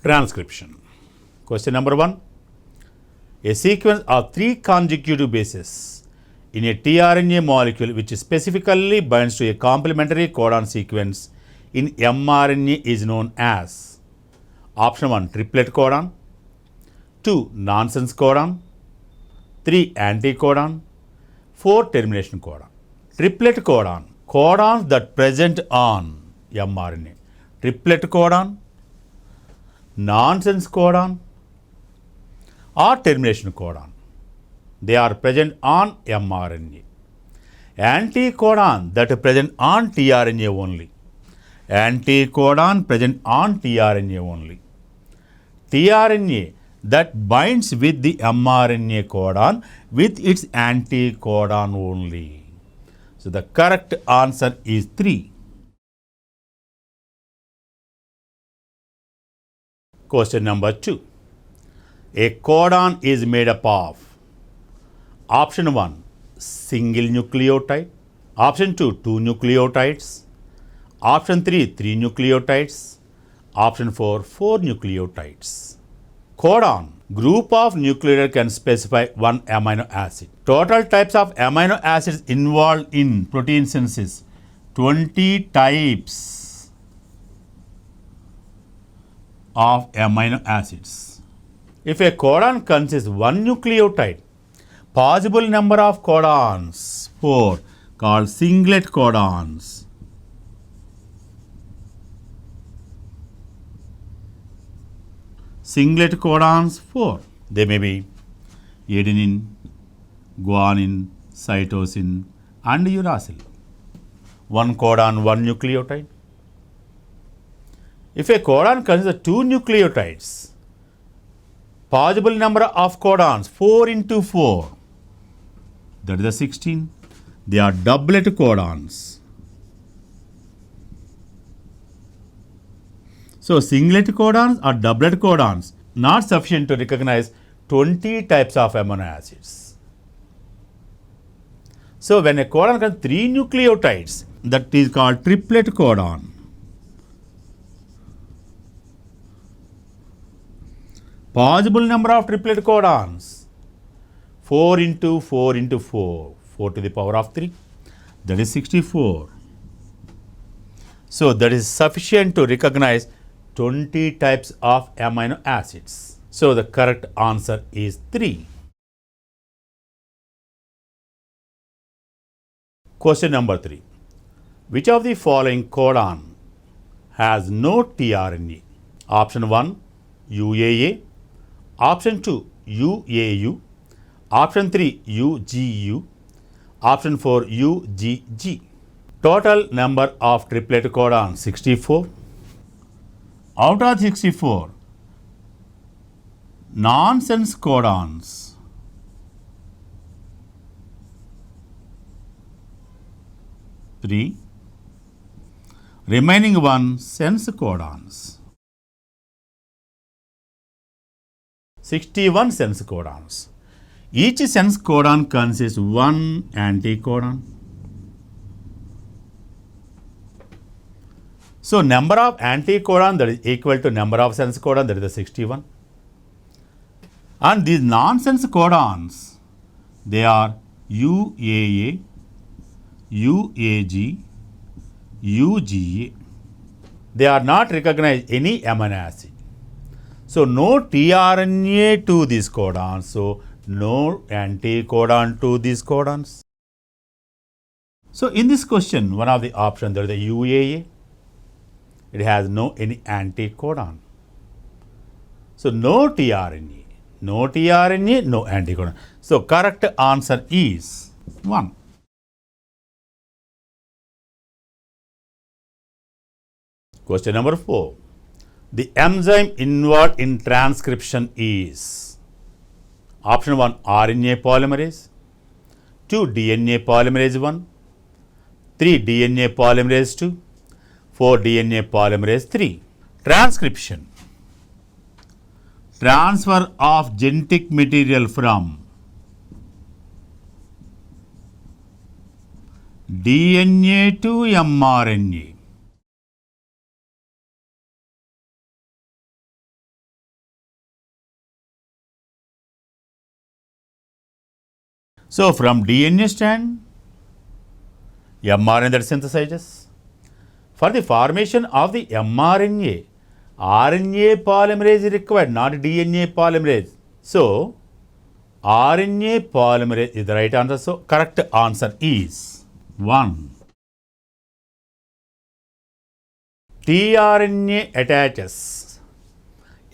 Transcription. Question number 1. A sequence of 3 consecutive bases in a tRNA molecule which specifically binds to a complementary codon sequence in mRNA is known as option 1 triplet codon, 2 nonsense codon, 3 anticodon, 4 termination codon. Triplet codon, codons that present on mRNA. Triplet codon, nonsense codon or termination codon. They are present on mRNA. Anticodon that present on tRNA only. Anticodon present on tRNA only. tRNA that binds with the mRNA codon with its anticodon only. So the correct answer is 3. Question number 2. A codon is made up of option 1 single nucleotide, option 2 2 nucleotides, option 3 3 nucleotides, option 4 4 nucleotides. Codon, group of nucleotides can specify one amino acid. Total types of amino acids involved in protein synthesis 20 types of amino acids. If a codon consists one nucleotide, possible number of codons 4 called singlet codons. Singlet codons 4. They may be adenine, guanine, cytosine and uracil. One codon, one nucleotide. If a codon consists two nucleotides, possible number of codons 4 into 4, that is the 16. They are doublet codons. So singlet codons or doublet codons not sufficient to recognize 20 types of amino acids. So when a codon contains 3 nucleotides, that is called triplet codon. Possible number of triplet codons 4 into 4 into 4, 4 to the power of 3, that is 64. So that is sufficient to recognize 20 types of amino acids. So the correct answer is 3. Question number 3. Which of the following codon has no tRNA? Option 1 UAA, option 2 UAU, option 3 UGU, option 4 UGG. Total number of triplet codons 64. Out of 64, nonsense codons 3, remaining 1 sense codons. 61 sense codons. Each sense codon consists one anticodon. So number of anticodon that is equal to number of sense codon, that is the 61. And these nonsense codons, they are UAA, UAG, UGA. They are not recognized any amino acid. So no tRNA to these codons, so no anticodon to these codons. So in this question, one of the options, there is the UAA. It has no any anticodon. So no tRNA, no tRNA, no anticodon. So correct answer is 1. Question number 4. The enzyme involved in transcription is option 1 RNA polymerase, 2 DNA polymerase 1, 3 DNA polymerase 2, 4 DNA polymerase 3. Transcription, transfer of genetic material from DNA to mRNA. So from DNA strand, mRNA that synthesizes. For the formation of the mRNA, RNA polymerase is required, not DNA polymerase. So RNA polymerase is the right answer. So correct answer is 1. tRNA attaches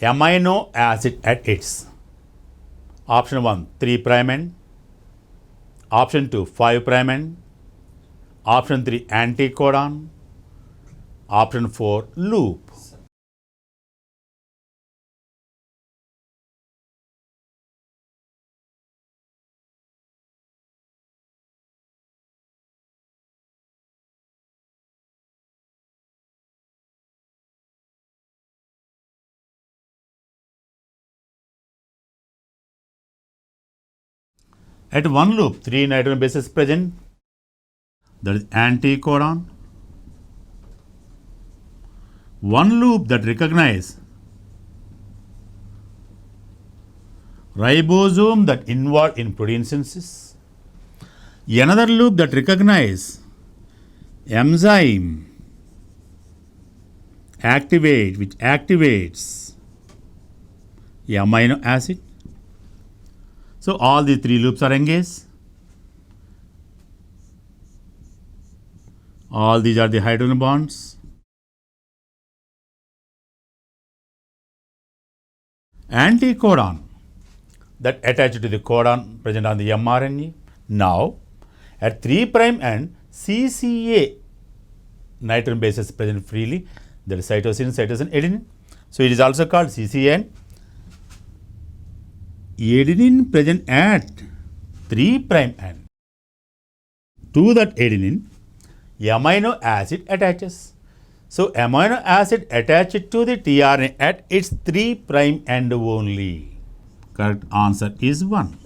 amino acid at its option 1 3' end, option 2 5' end, option 3 anticodon, option 4 loop. At one loop, 3 nitrogen bases present, that is anticodon. One loop that recognize ribosome that involved in protein synthesis. Another loop that recognize enzyme which activates amino acid. So all the 3 loops are engaged. All these are the hydrogen bonds. Anticodon that attach to the codon present on the mRNA. Now at 3' end, CCA nitrogen bases present freely, that is cytosine, adenine. So it is also called CCN. Adenine present at 3' end. To that adenine, amino acid attaches. So amino acid attached to the tRNA at its 3' end only. Correct answer is 1.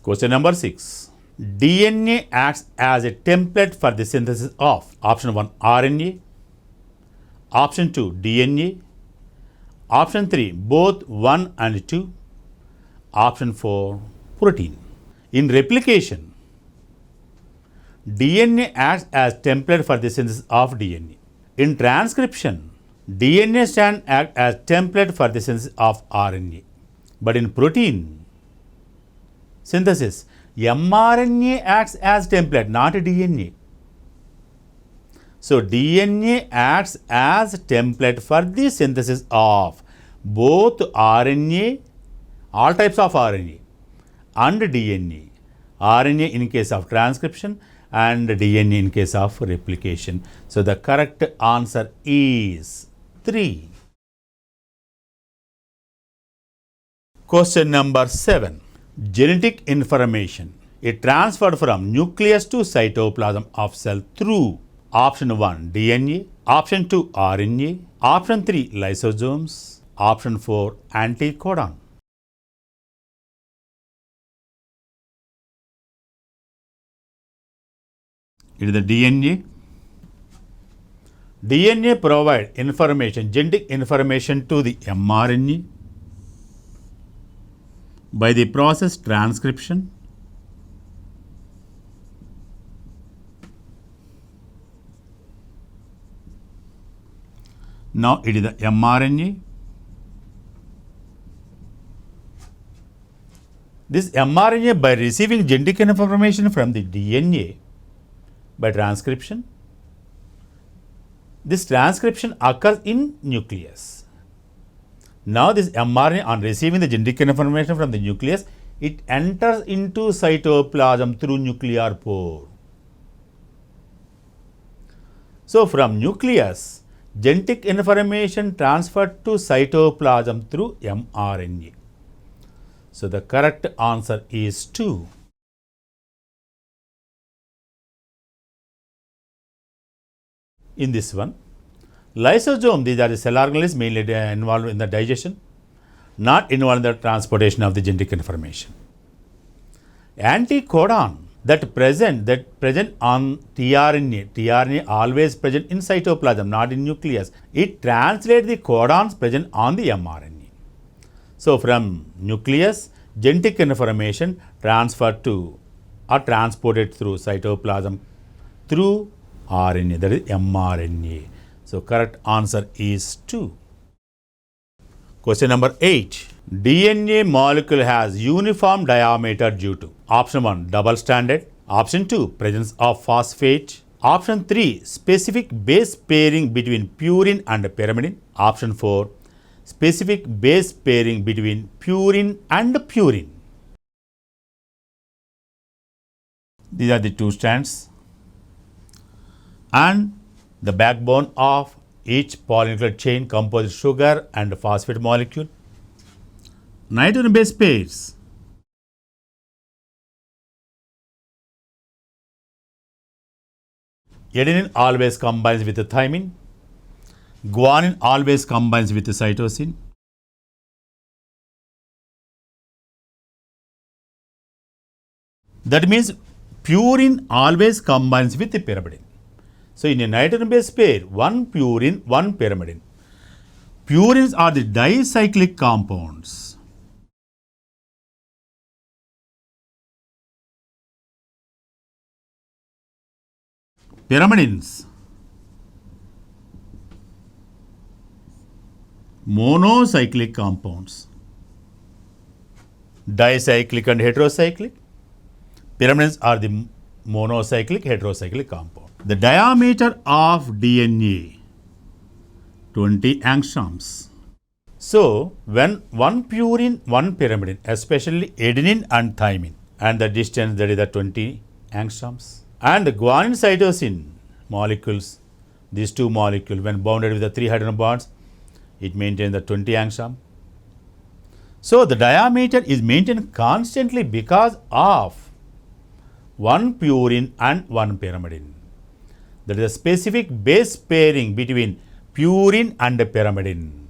Question number 6. DNA acts as a template for the synthesis of option 1 RNA, option 2 DNA, option 3 both 1 and 2, option 4 protein. In replication, DNA acts as template for the synthesis of DNA. In transcription, DNA strand act as template for the synthesis of RNA. But in protein synthesis, mRNA acts as template, not DNA. So DNA acts as template for the synthesis of both RNA, all types of RNA, and DNA. RNA in case of transcription and DNA in case of replication. So the correct answer is 3. Question number 7. Genetic information is transferred from nucleus to cytoplasm of cell through option 1 DNA, option 2 RNA, option 3 lysosomes, option 4 anticodon. It is the DNA. DNA provides information, genetic information to the mRNA by the process transcription. Now it is the mRNA. This mRNA, by receiving genetic information from the DNA by transcription, this transcription occurs in nucleus. Now this mRNA, on receiving the genetic information from the nucleus, it enters into cytoplasm through nuclear pore. So from nucleus, genetic information transferred to cytoplasm through mRNA. So the correct answer is 2. In this one, lysosome, these are the cell organelles mainly involved in the digestion, not involved in the transportation of the genetic information. Anticodon that present on tRNA always present in cytoplasm, not in nucleus. It translates the codons present on the mRNA. So from nucleus, genetic information transferred to or transported through cytoplasm through RNA, that is mRNA. So correct answer is 2. Question number 8. DNA molecule has uniform diameter due to option 1 double stranded, option 2 presence of phosphate, option 3 specific base pairing between purine and pyrimidine, option 4 specific base pairing between purine and purine. These are the two strands and the backbone of each polynucleotide chain composed sugar and phosphate molecule. Nitrogen base pairs. Adenine always combines with the thymine. Guanine always combines with the cytosine. That means purine always combines with the pyrimidine. So in a nitrogen base pair, one purine, one pyrimidine. Purines are the dicyclic compounds. Pyrimidines, monocyclic compounds. Dicyclic and heterocyclic. Pyrimidines are the monocyclic, heterocyclic compound. The diameter of DNA 20 angstroms. So when one purine, one pyrimidine, especially adenine and thymine, and the distance that is the 20 angstroms. And the guanine cytosine molecules, these two molecules, when bounded with the 3 hydrogen bonds, it maintains the 20 angstrom. So the diameter is maintained constantly because of one purine and one pyrimidine. There is a specific base pairing between purine and pyrimidine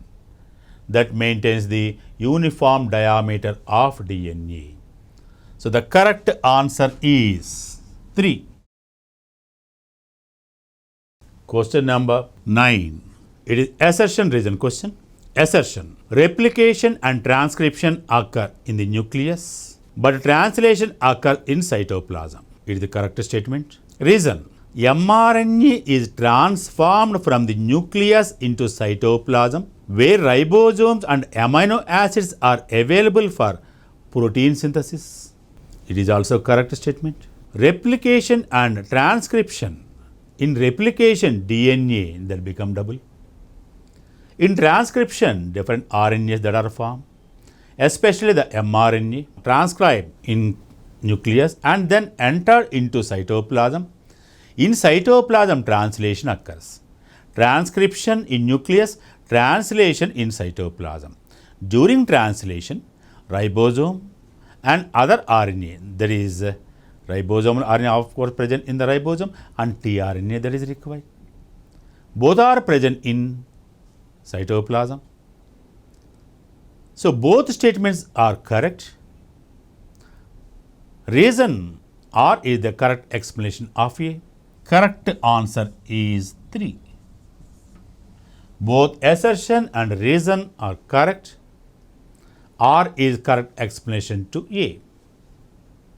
that maintains the uniform diameter of DNA. So the correct answer is 3. Question number 9. It is assertion reason question. Assertion. Replication and transcription occur in the nucleus, but translation occurs in cytoplasm. It is the correct statement. Reason. mRNA is transformed from the nucleus into cytoplasm, where ribosomes and amino acids are available for protein synthesis. It is also correct statement. Replication and transcription. In replication, DNA that become double. In transcription, different RNAs that are formed, especially the mRNA, transcribed in nucleus and then enter into cytoplasm. In cytoplasm, translation occurs. Transcription in nucleus, translation in cytoplasm. During translation, ribosome and other RNA, there is ribosomal RNA of course present in the ribosome and tRNA that is required. Both are present in cytoplasm. So both statements are correct. Reason R is the correct explanation of A. Correct answer is 3. Both assertion and reason are correct. R is correct explanation to A.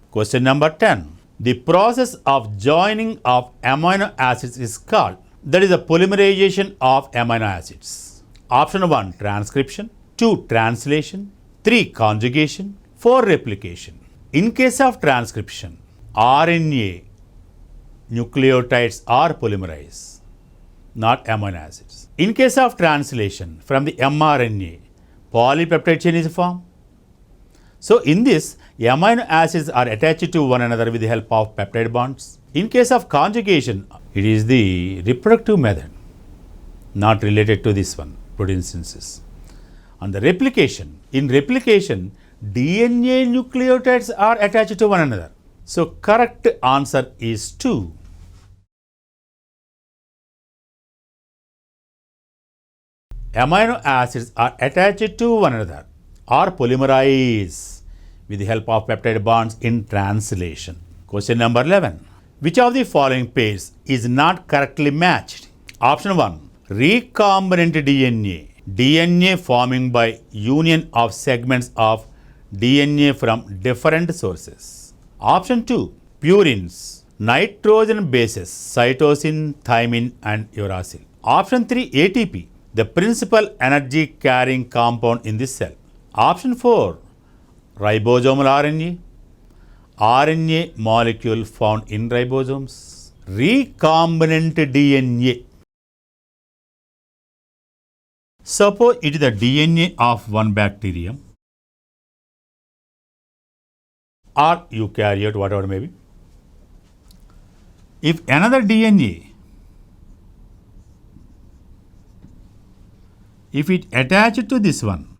Question number 10. The process of joining of amino acids is called, that is the polymerization of amino acids. Option 1 transcription, 2 translation, 3 conjugation, 4 replication. In case of transcription, RNA nucleotides are polymerized, not amino acids. In case of translation, from the mRNA, polypeptide chain is formed. So in this, amino acids are attached to one another with the help of peptide bonds. In case of conjugation, it is the reproductive method, not related to this one, protein synthesis. And the replication, in replication, DNA nucleotides are attached to one another. So correct answer is 2. Amino acids are attached to one another or polymerized with the help of peptide bonds in translation. Question number 11. Which of the following pairs is not correctly matched? Option 1. Recombinant DNA. DNA forming by union of segments of DNA from different sources. Option 2, purines, nitrogen bases, cytosine, thymine and uracil. Option 3, ATP, the principal energy carrying compound in the cell. Option 4, ribosomal RNA, RNA molecule found in ribosomes. Recombinant DNA. Suppose it is the DNA of one bacterium or eukaryote, whatever it may be. If another DNA, if it attached to this one,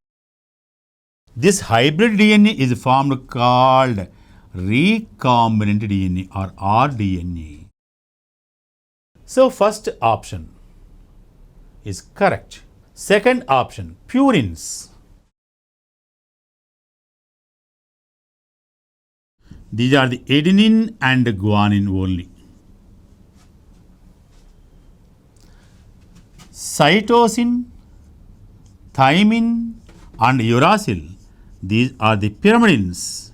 this hybrid DNA is formed called recombinant DNA or rDNA. So first option is correct. Second option, purines. These are the adenine and guanine only. Cytosine, thymine and uracil, these are the pyrimidines.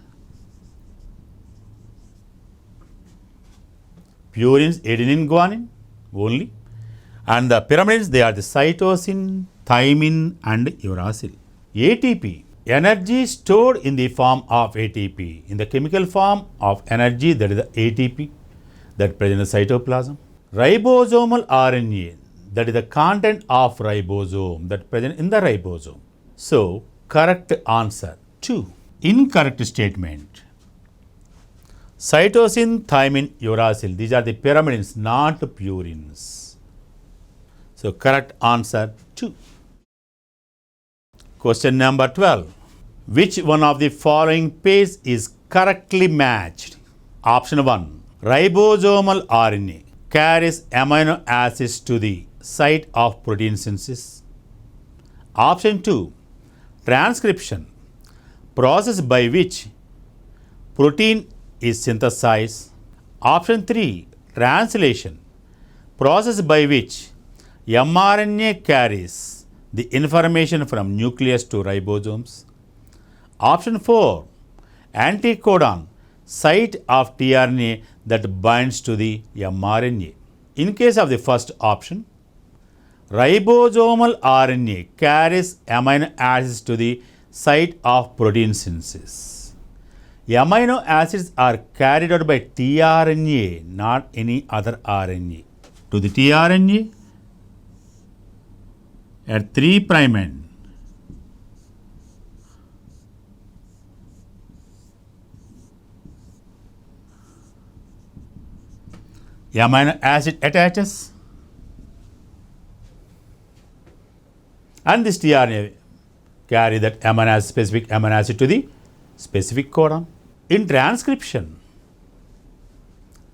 Purines, adenine, guanine only. And the pyrimidines, they are the cytosine, thymine and uracil. ATP, energy stored in the form of ATP. In the chemical form of energy, that is the ATP that present in the cytoplasm. Ribosomal RNA, that is the content of ribosome that present in the ribosome. So, correct answer 2. Incorrect statement. Cytosine, thymine, uracil, these are the pyrimidines, not purines. So, correct answer 2. Question number 12. Which one of the following pairs is correctly matched? Option 1. Ribosomal RNA carries amino acids to the site of protein synthesis. Option 2. Transcription, process by which protein is synthesized. Option 3. Translation, process by which mRNA carries the information from nucleus to ribosomes. Option 4. Anticodon, site of tRNA that binds to the mRNA. In case of the first option, ribosomal RNA carries amino acids to the site of protein synthesis. Amino acids are carried out by tRNA, not any other RNA. To the tRNA at 3' end. Amino acid attaches and this tRNA carry that specific amino acid to the specific codon. In transcription,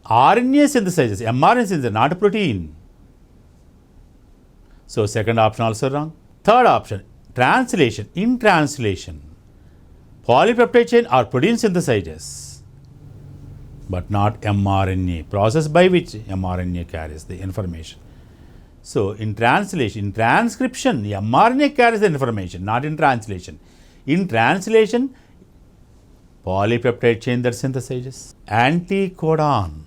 RNA synthesizes, mRNA synthesizes, not protein. So, second option also wrong. Third option, translation. In translation, polypeptide chain or protein synthesizes, but not mRNA, process by which mRNA carries the information. So, in translation, in transcription, mRNA carries the information, not in translation. In translation, polypeptide chain that synthesizes. Anticodon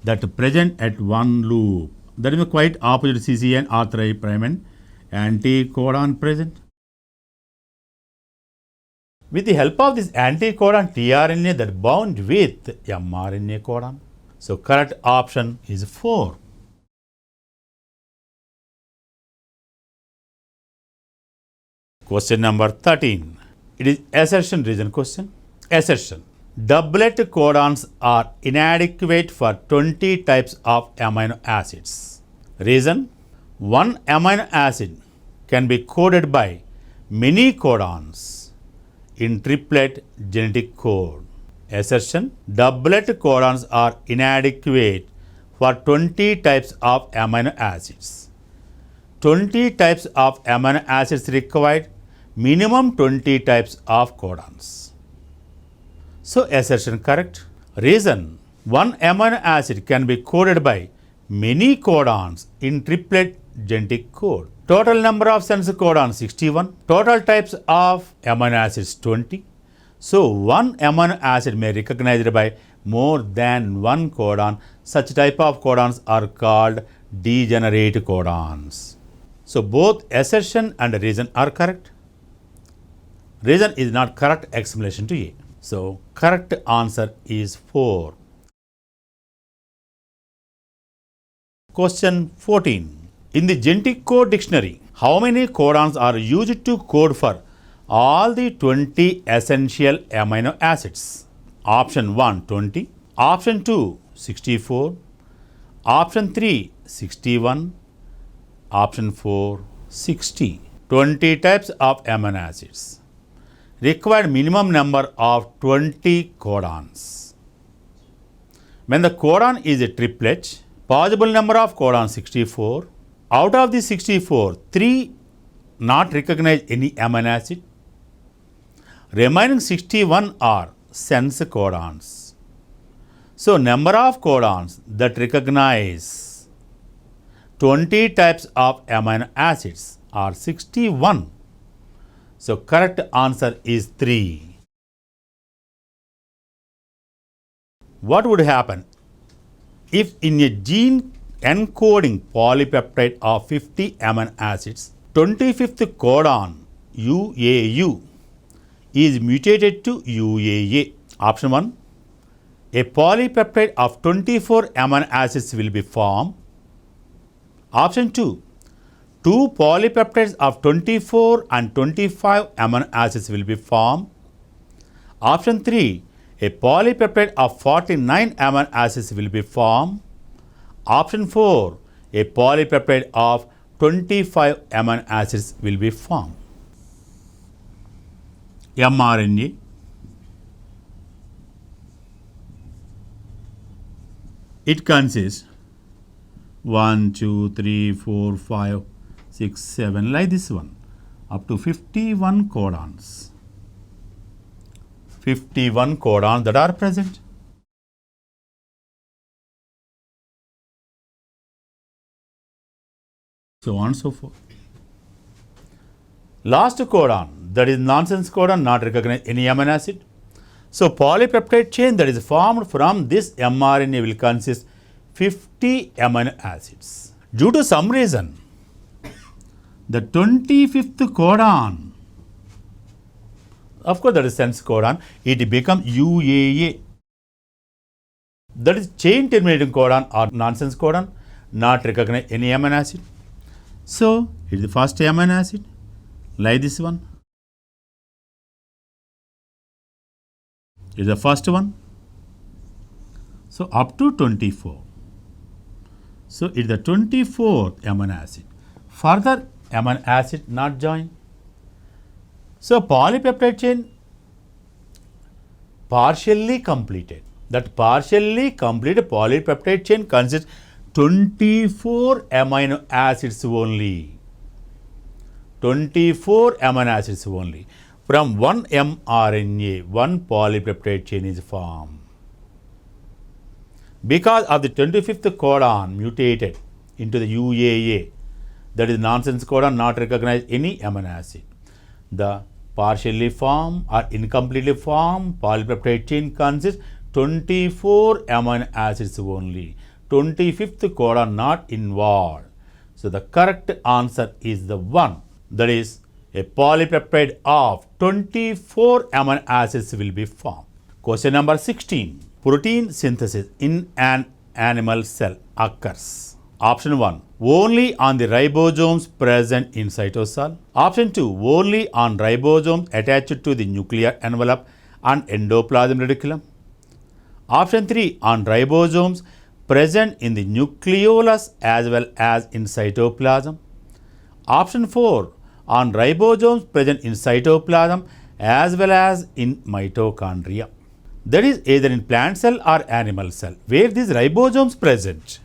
that present at one loop, that is quite opposite CCN or 3' end, anticodon present. With the help of this anticodon, tRNA that bound with mRNA codon. So, correct option is 4. Question number 13. It is assertion reason question. Assertion. Doublet codons are inadequate for 20 types of amino acids. Reason. One amino acid can be coded by many codons in triplet genetic code. Assertion. Doublet codons are inadequate for 20 types of amino acids. 20 types of amino acids required, minimum 20 types of codons. So, assertion correct. Reason. One amino acid can be coded by many codons in triplet genetic code. Total number of sense codons 61. Total types of amino acids 20. So one amino acid may be recognized by more than one codon. Such type of codons are called degenerate codons. So both assertion and reason are correct. Reason is not correct explanation to A. So correct answer is 4. Question 14. In the genetic code dictionary, how many codons are used to code for all the 20 essential amino acids? Option 1 20, option 2 64, option 3 61, option 4 60. 20 types of amino acids. Required minimum number of 20 codons. When the codon is a triplet, possible number of codons 64. Out of the 64, 3 not recognize any amino acid. Remaining 61 are sense codons. So number of codons that recognize 20 types of amino acids are 61. So correct answer is 3. What would happen if in a gene encoding polypeptide of 50 amino acids, 25th codon UAU is mutated to UAA? Option 1, a polypeptide of 24 amino acids will be formed. Option 2, 2 polypeptides of 24 and 25 amino acids will be formed. Option 3, a polypeptide of 49 amino acids will be formed. Option 4, a polypeptide of 25 amino acids will be formed. mRNA, it consists 1, 2, 3, 4, 5, 6, 7 like this one up to 51 codons. 51 codons that are present. So on and so forth. Last codon, that is nonsense codon, not recognize any amino acid. So polypeptide chain that is formed from this mRNA will consist 50 amino acids. Due to some reason, the 25th codon, of course that is sense codon, it becomes UAA. That is chain terminating codon or nonsense codon, not recognize any amino acid. So it is the first amino acid like this one. It is the first one. So up to 24. So it is the 24th amino acid. Further amino acid not joined. So polypeptide chain partially completed. That partially completed polypeptide chain consists 24 amino acids only. 24 amino acids only. From one mRNA, one polypeptide chain is formed. Because of the 25th codon mutated into the UAA, that is nonsense codon, not recognize any amino acid. The partially formed or incompletely formed polypeptide chain consists 24 amino acids only. 25th codon not involved. So the correct answer is the 1. That is, a polypeptide of 24 amino acids will be formed. Question number 16. Protein synthesis in an animal cell occurs. Option 1, only on the ribosomes present in cytosol. Option 2, only on ribosomes attached to the nuclear envelope and endoplasmic reticulum. Option 3, on ribosomes present in the nucleolus as well as in cytoplasm. Option 4, on ribosomes present in cytoplasm as well as in mitochondria. That is either in plant cell or animal cell where these ribosomes present.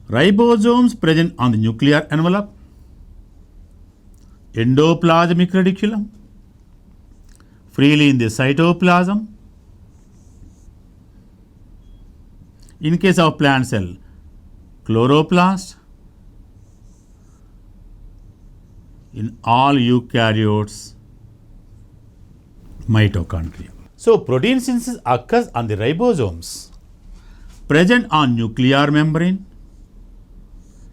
Ribosomes present on the nuclear envelope, endoplasmic reticulum, freely in the cytoplasm. In case of plant cell, chloroplast. In all eukaryotes, mitochondria. So, protein synthesis occurs on the ribosomes, present on nuclear membrane,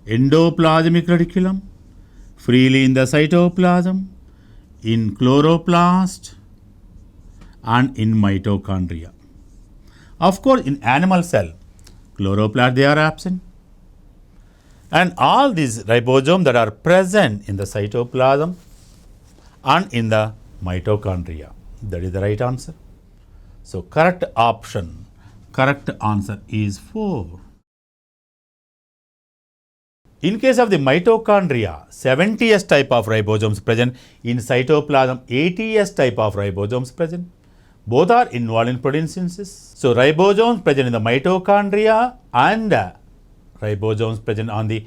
endoplasmic reticulum, freely in the cytoplasm, in chloroplast, and in mitochondria. Of course, in animal cell, chloroplast they are absent. And all these ribosomes that are present in the cytoplasm and in the mitochondria. That is the right answer. So, correct answer is 4. In case of the mitochondria, 70S type of ribosomes present. In cytoplasm, 80S type of ribosomes present. Both are involved in protein synthesis. So, ribosomes present in the mitochondria and ribosomes present on the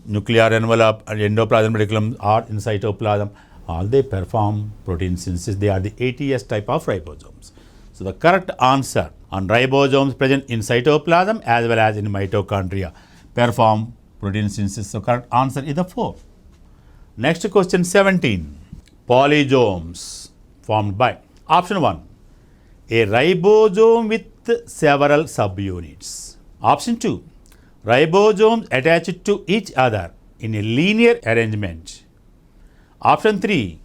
nuclear envelope and endoplasmic reticulum or in cytoplasm, all they perform protein synthesis. They are the 80S type of ribosomes. So, the correct answer on ribosomes present in cytoplasm as well as in mitochondria perform protein synthesis. So, correct answer is the 4. Next question 17. Polysomes formed by option 1. A ribosome with several subunits. Option 2. Ribosomes attached to each other in a linear arrangement. Option 3.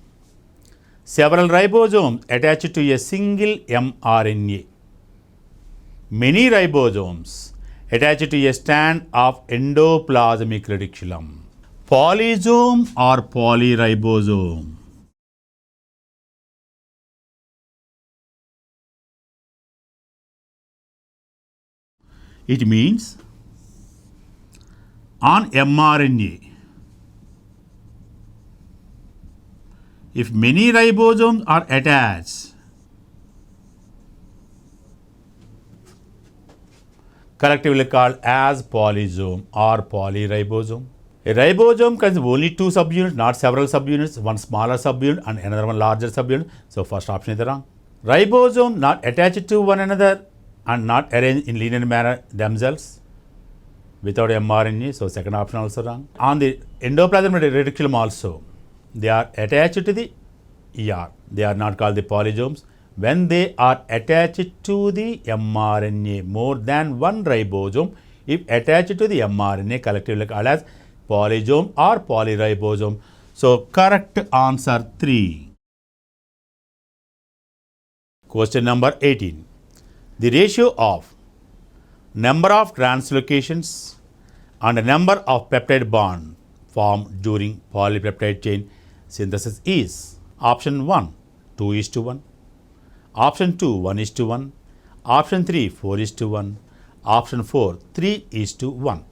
Several ribosomes attached to a single mRNA. Many ribosomes attached to a strand of endoplasmic reticulum. Polysome or polyribosome? It means on mRNA, if many ribosomes are attached, collectively called as polysome or polyribosome. A ribosome contains only 2 subunits, not several subunits, one smaller subunit and another one larger subunit. So, first option is wrong. Ribosome not attached to one another and not arranged in linear manner themselves without mRNA. So, second option also wrong. On the endoplasmic reticulum also, they are attached to the ER. They are not called the polysomes. When they are attached to the mRNA, more than one ribosome, if attached to the mRNA, collectively called as polysome or polyribosome. So, correct answer 3. Question number 18. The ratio of number of translocations and number of peptide bond formed during polypeptide chain synthesis is option 1, 2:1, option 2, 1:1, option 3, 4:1, option 4, 3:1.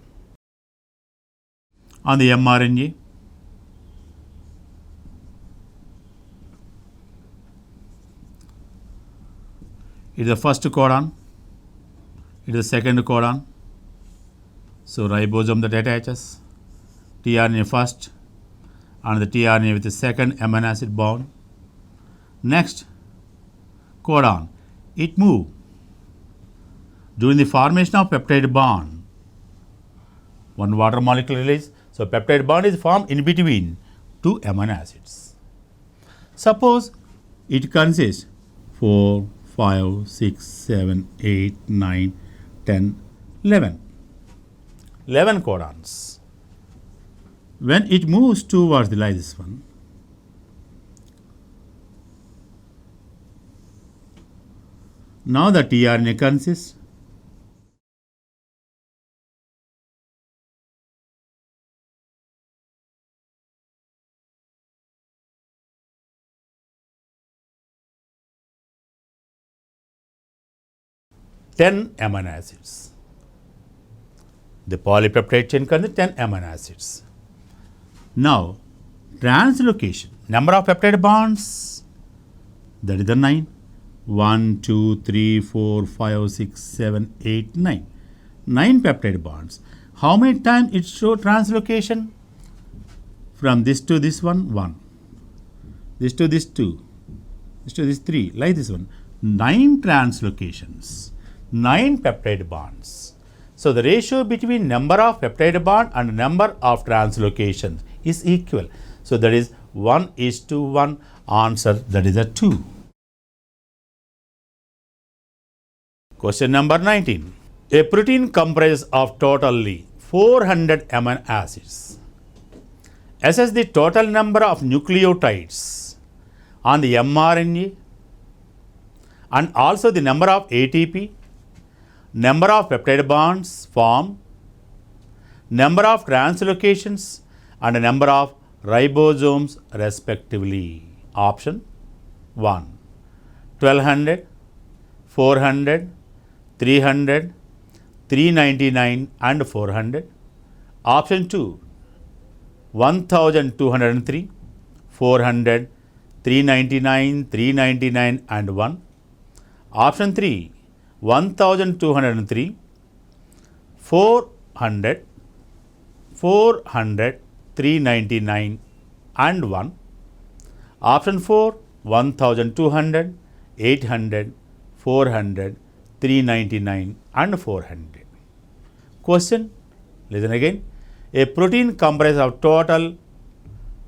On the mRNA, it is the first codon, it is the second codon. So, ribosome that attaches, tRNA first and the tRNA with the second amino acid bond. Next codon, it moves during the formation of peptide bond. One water molecule release. So, peptide bond is formed in between 2 amino acids. Suppose it consists 4, 5, 6, 7, 8, 9, 10, 11. 11 codons. When it moves towards the lysis one, now the tRNA consists ten amino acids. The polypeptide chain contains 10 amino acids. Now, translocation, number of peptide bonds, that is the 9. 1, 2, 3, 4, 5, 6, 7, 8, 9. 9 peptide bonds. How many times it shows translocation? From this to this one, 1. This to this 2. So this 3, like this one. 9 translocations, 9 peptide bonds. So the ratio between number of peptide bond and number of translocations is equal. So that is 1:1. Answer, that is a 2. Question number 19. A protein comprises of totally 400 amino acids. Assess the total number of nucleotides on the mRNA and also the number of ATP, number of peptide bonds formed, number of translocations and number of ribosomes respectively. Option 1, 1200, 400, 300, 399 and 400. Option 2, 1203, 400, 399, 399 and 1. Option 3, 1203, 400, 400, 399 and 1. Option 4, 1200, 800, 400, 399 and 400. Question, listen again. A protein comprises of total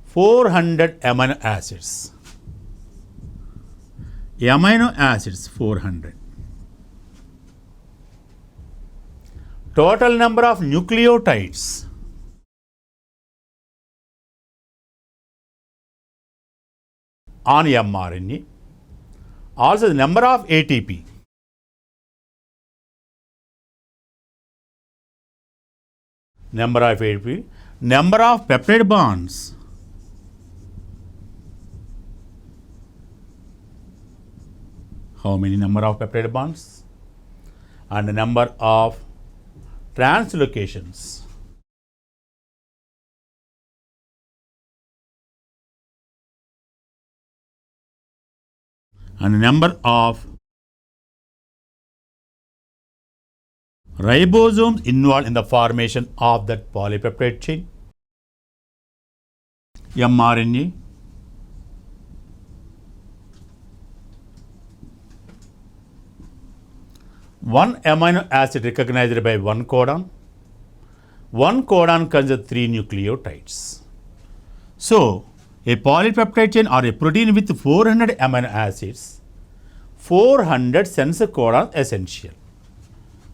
400 amino acids. Amino acids 400. Total number of nucleotides on mRNA. Also the number of ATP. Number of ATP. Number of peptide bonds. How many number of peptide bonds? And the number of translocations. And the number of ribosomes involved in the formation of that polypeptide chain. mRNA. One amino acid recognized by one codon. One codon contains 3 nucleotides. So, a polypeptide chain or a protein with 400 amino acids, 400 sense codon essential.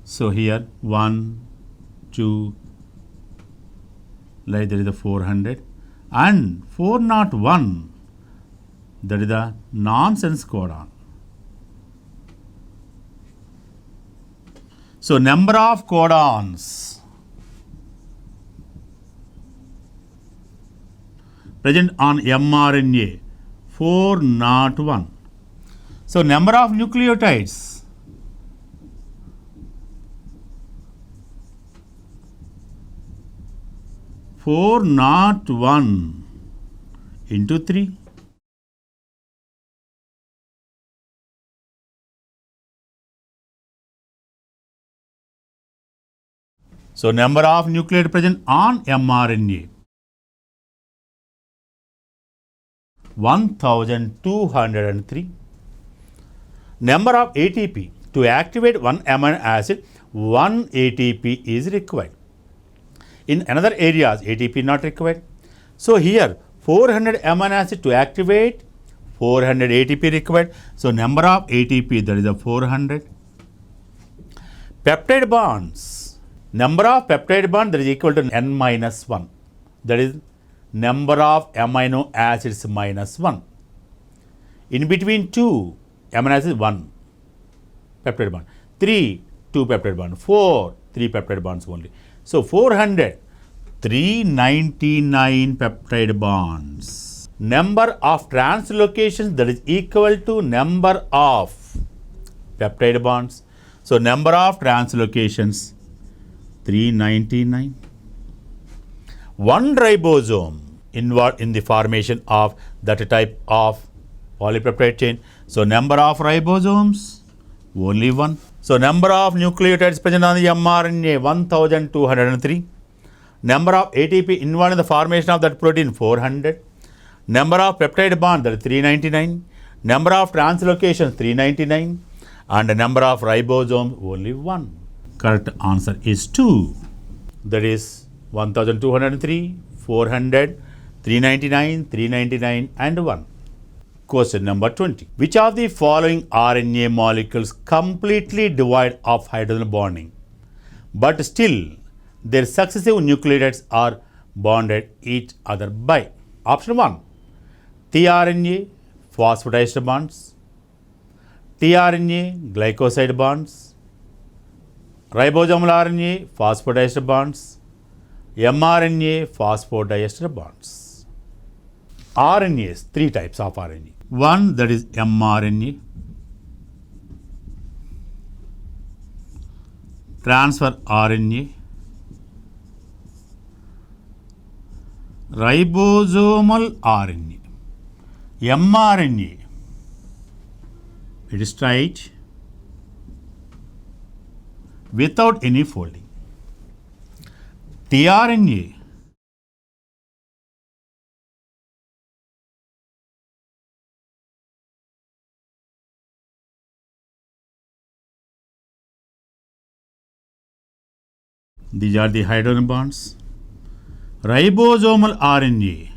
So, here 1, 2, like there is the 400 and 401, that is the nonsense codon. So, number of codons present on mRNA 401. So, number of nucleotides four not 1 into 3. So, number of nucleotides present on mRNA 1203. Number of ATP. To activate one amino acid, 1 ATP is required. In another areas, ATP not required. So, here 400 amino acid to activate, 400 ATP required. So, number of ATP, that is a 400. Peptide bonds. Number of peptide bond, that is equal to n minus 1. That is number of amino acids minus 1. In between 2 amino acids, 1 peptide bond. 3, 2 peptide bond. 4, 3 peptide bonds only. So, 400, 399 peptide bonds. Number of translocations, that is equal to number of peptide bonds. So, number of translocations 399. One ribosome involved in the formation of that type of polypeptide chain. So, number of ribosomes only 1. So, number of nucleotides present on the mRNA 1203. Number of ATP involved in the formation of that protein 400. Number of peptide bond, that is 399. Number of translocations 399 and number of ribosomes only 1. Correct answer is 2. That is 1203, 400, 399, 399 and 1. Question number 20. Which of the following RNA molecules completely devoid of hydrogen bonding, but still their successive nucleotides are bonded each other by? Option 1. tRNA phosphodiester bonds, tRNA glycoside bonds, ribosomal RNA phosphodiester bonds, mRNA phosphodiester bonds. RNAs, 3 types of RNA. One, that is mRNA, transfer RNA, ribosomal RNA. mRNA, it is straight without any folding. tRNA, these are the hydrogen bonds. Ribosomal RNA,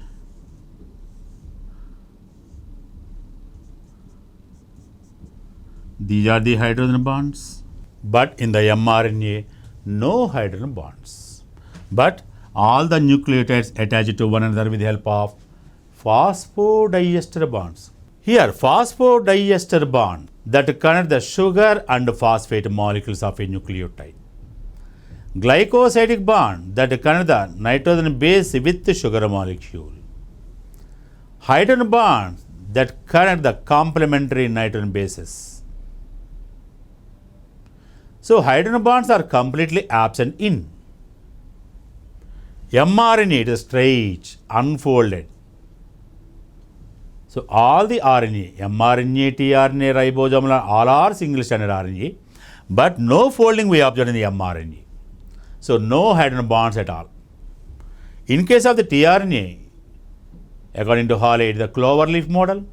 these are the hydrogen bonds. But in the mRNA, no hydrogen bonds. But all the nucleotides attach to one another with the help of phosphodiester bonds. Here, phosphodiester bond that connect the sugar and phosphate molecules of a nucleotide. Glycosidic bond that connect the nitrogen base with the sugar molecule. Hydrogen bonds that connect the complementary nitrogen bases. So, hydrogen bonds are completely absent in mRNA. It is straight, unfolded. So, all the RNA, mRNA, tRNA, ribosomal, all are single stranded RNA, but no folding we observe in the mRNA. So, no hydrogen bonds at all. In case of the tRNA, according to Hall 8, the cloverleaf model,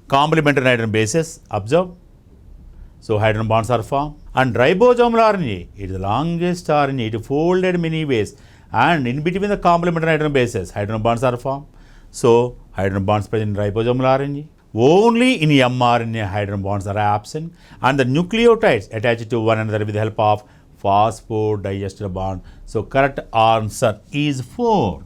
complementary nitrogen bases observed. So, hydrogen bonds are formed. And ribosomal RNA, it is the longest RNA, it folded many ways, and in between the complementary nitrogen bases, hydrogen bonds are formed. So, hydrogen bonds present in ribosomal RNA. Only in mRNA, hydrogen bonds are absent, and the nucleotides attach to one another with the help of phosphodiester bond. So, correct answer is 4.